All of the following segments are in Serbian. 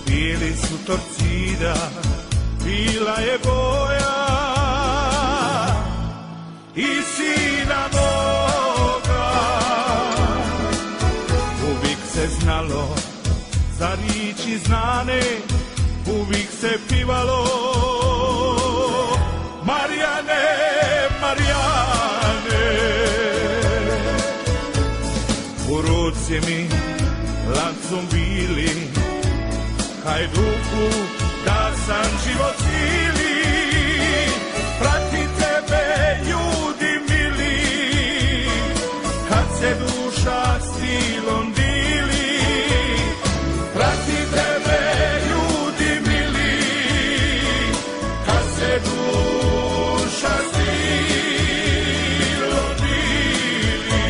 bili su torcida, bila je boja i sina moga. Uvijek se znalo za riči znane, uvijek se pivalo Marijane, Marijane. U ruci mi lancom bili, Hajduku da sam život cili, prati tebe ljudi mili, kad se duša silom dili, prati tebe ljudi mili, kad se duša silom dili.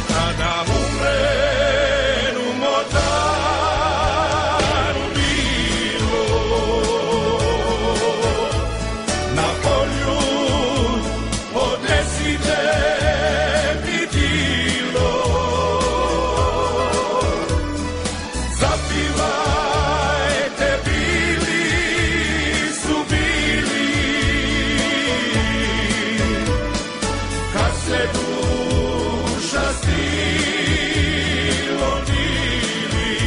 Kada umrem u Motaru bilo, na polju odnesite mi dilo, zapivajte bili su bili, kad se duša stilom dili.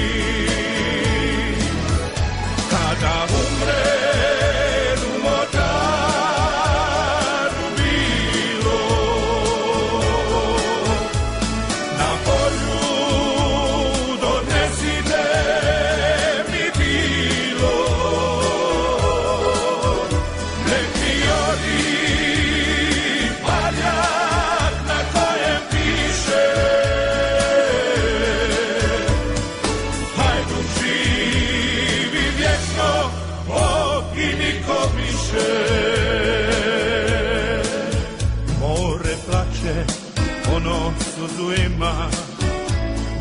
Kada umrem u Motaru bilo, na polju donesite mi dilo, nek mi odi barjak na kojem piše Hajduk živi vječno, Bog i niko više. More plače, ono suzu ima,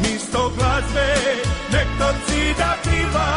misto glazbe nek torcida piva.